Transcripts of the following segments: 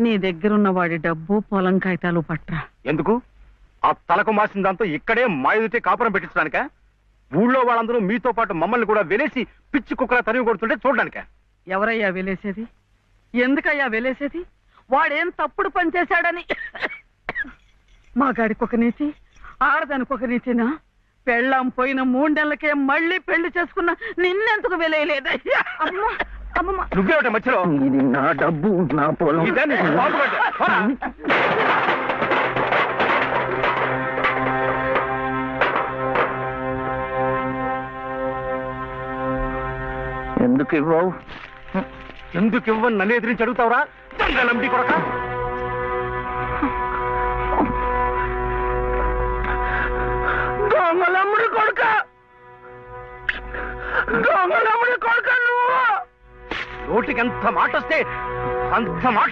నీ దగ్గరున్న వాడి డబ్బు పొలం కాగితాలు పట్రా. ఎందుకు? ఆ తలకు మాసిన దాంతో ఇక్కడే మా ఎదుటే కాపురం పెట్టించడానిక? ఊళ్ళో వాళ్ళందరూ మీతో పాటు మమ్మల్ని కూడా వెలేసి పిచ్చి కుక్కలా తరిమి కొడుతుంటే చూడడానిక? ఎవరయ్యా వెలేసేది? ఎందుకయ్యా వెలేసేది? వాడేం తప్పుడు పని చేశాడని? మా గాడికి ఒక నీతి, ఆడదానికి ఒక నీతినా? పెళ్ళాం పోయిన 3 నెలలకే మళ్ళీ పెళ్లి చేసుకున్న నిన్నెందుకు వెలేయలేదయ్యా? నువ్వేమిట మధ్యలో? ఇది నా డబ్బు, నా పొలం. ఎందుకు ఇవ్వవు? ఎందుకు ఇవ్వని నన్ను ఎదిరించి అడుగుతావురా దొంగలంబి కొడక? దొంగలమ్ముడి కొడుక, దొంగలమ్ముడి కొడుక నువ్వు! నోటికి ఎంత మాట వస్తే అంత మాట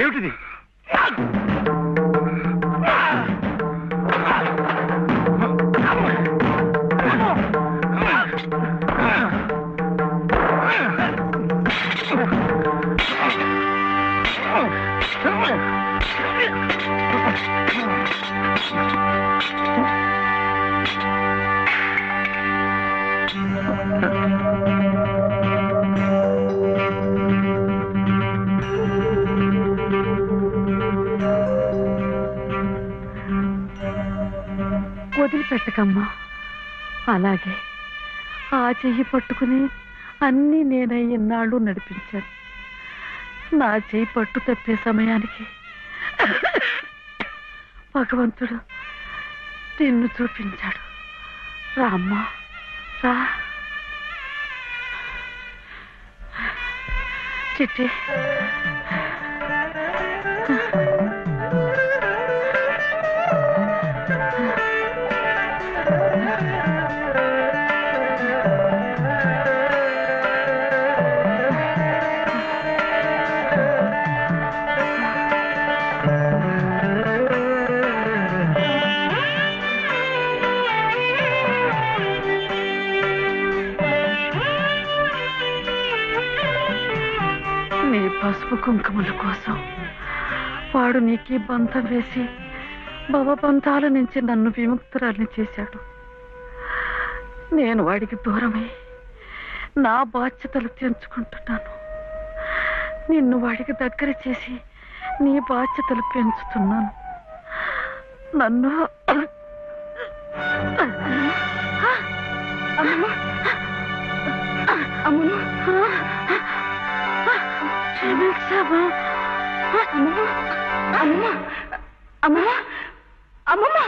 ఏమిటిది? వదిలిపెట్టకమ్మా. అలాగే ఆ చెయ్యి పట్టుకుని అన్నీ నేనే ఇన్నాళ్ళు నడిపించాను. నా చెయ్యి పట్టు తప్పే సమయానికి భగవంతుడు నిన్ను చూపించాడు. రామ్మా, రా. చిట్టి, పసుపు కుంకుమల కోసం వాడు నీకీ బంధం వేసి భవబంధాల నుంచి నన్ను విముక్తురాల్ని చేశాడు. నేను వాడికి దూరమై నా బాధ్యతలు తెంచుకుంటున్నాను. నిన్ను వాడికి దగ్గర చేసి నీ బాధ్యతలు పెంచుతున్నాను. నన్ను క్షమించావా? అమ్మమ్మ, అమ్మమ్మ,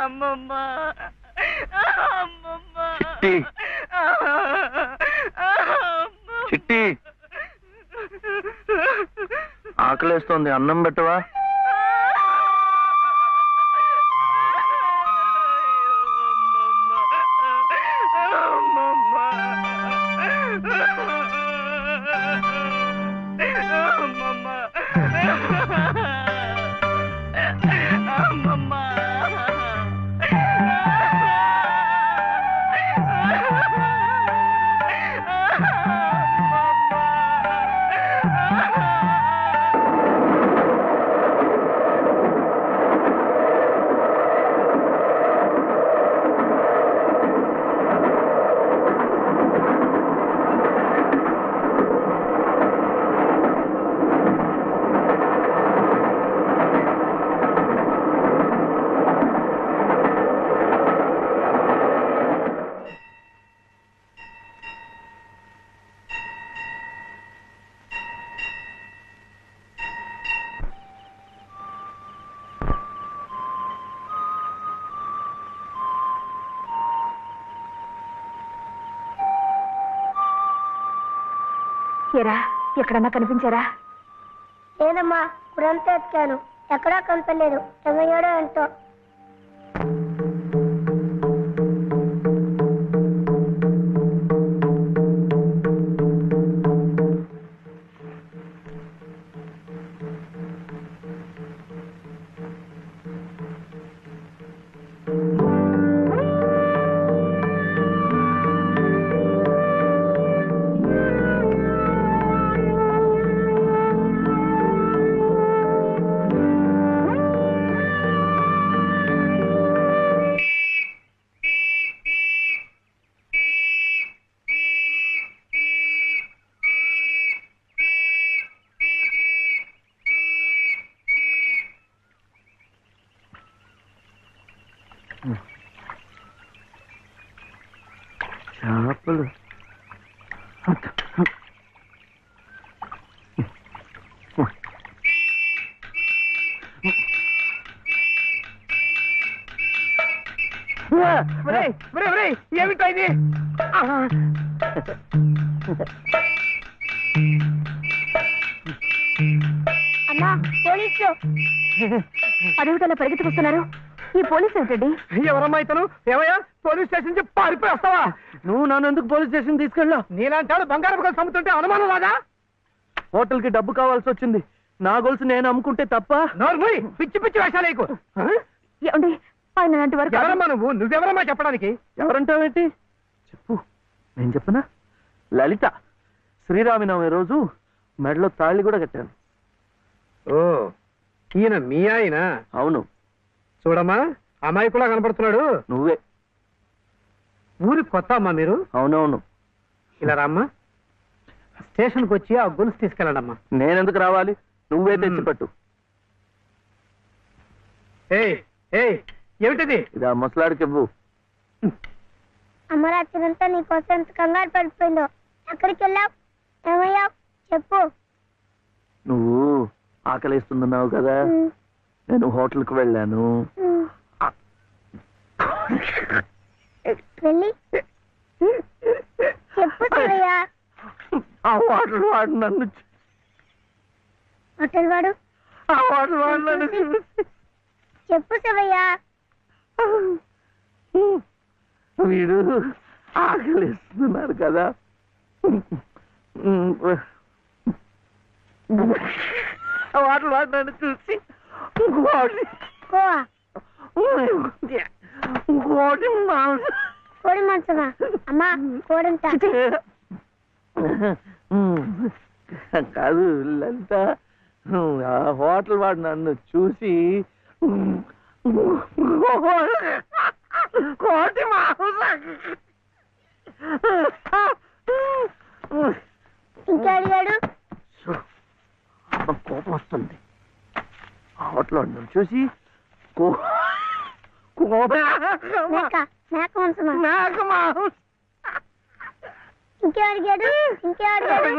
అమ్మమ్మ, అమ్మమ్మ, చిట్టి, ఆకలేస్తోంది, అన్నం పెట్టవా? ఏరా ఎక్కడన్నా కనిపించారా? లేదమ్మా, ఊరంతా ఎత్తాను, ఎక్కడా కనపడలేదు. ఏమయ్యాడో ఎంతో. చేపలు ఏమిటా ఇది? అమ్మా, పోలీసులు! అదేమిటలా పరిగెత్తుకొస్తున్నారు? ఈ పోలీసు ఏమిటండి? ఎవరమ్మా ఇతను? ఏమయ్యా, పోలీస్ స్టేషన్ నుంచి పారిపోయి వస్తావా? నువ్వు నన్ను ఎందుకు పోలీస్ స్టేషన్ తీసుకెళ్ళావు? నీలాంటాడు బంగారం గొలుసు అమ్ముతుంటే అనుమానం రాదా? హోటల్ కి డబ్బు కావాల్సి వచ్చింది. నా గొలుసు నేను అమ్ముకుంటే తప్ప? నోర్మూయ్, పిచ్చి పిచ్చి వేషాలేకు. ఏమండి ఆయన లాంటి వారు కాదు. ఎవరమ్మా నువ్వెవరమ్మా చెప్పడానికి? ఎవరంటావేంటి? చెప్పు, నేను చెప్పనా? లలిత. శ్రీరామనవమి రోజు మెడలో తాళి కూడా కట్టాను. ఓ, ఈయన మీ ఆయన? అవును. చూడమ్మా, అమ్మాయి కూడా కనపడుతున్నాడు. నువ్వే. ఊరికి కొత్త అమ్మా మీరు? అవునవును. ఇలా రామ్మా, స్టేషన్కి వచ్చి ఆ గొలుసు తీసుకెళ్ళండి అమ్మా. నేనెందుకు రావాలి? నువ్వే తెచ్చిపెట్టు. ఏయ్ ఏయ్, ఏమిటిది? ఇది ఆ ముసలాడికి ఇవ్వు. అమరాత్రంతా నీకోసం ఎంత కంగారు పడిపోయిందో. ఎక్కడికి వెళ్ళావు? ఏమయ్యావు? చెప్పు. నువ్వు ఆకలిస్తున్నావు కదా, నేను హోటల్కి వెళ్ళాను. వెళ్ళి చెప్పు శివయ్య. ఆ హోటల్ వాడు నన్ను హోటల్ వాడు? ఆ హోటల్ వాడు నన్ను చెప్పు శివయ్య. వీడు ఆకలిస్తున్నారు కదా, హోటల్ వాడు నన్ను చూసి ఇంకోటి కోవా? ఇంకోటి కోడి మాంసమా? అమ్మా, కోడింత. కాదు లలిత, ఆ హోటల్ వాడు నన్ను చూసి కోటి ఇంకా అడిగాడు? కోపం వస్తుంది. హోటల్ వాడు నన్ను చూసి మేక మాంసమా? ఇంకే అడిగాడు? ఇంకే అడిగాడు?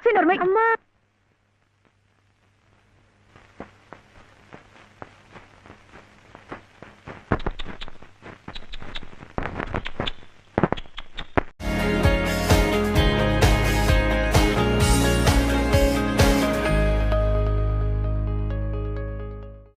చిన్నమ్మాయి అమ్మా,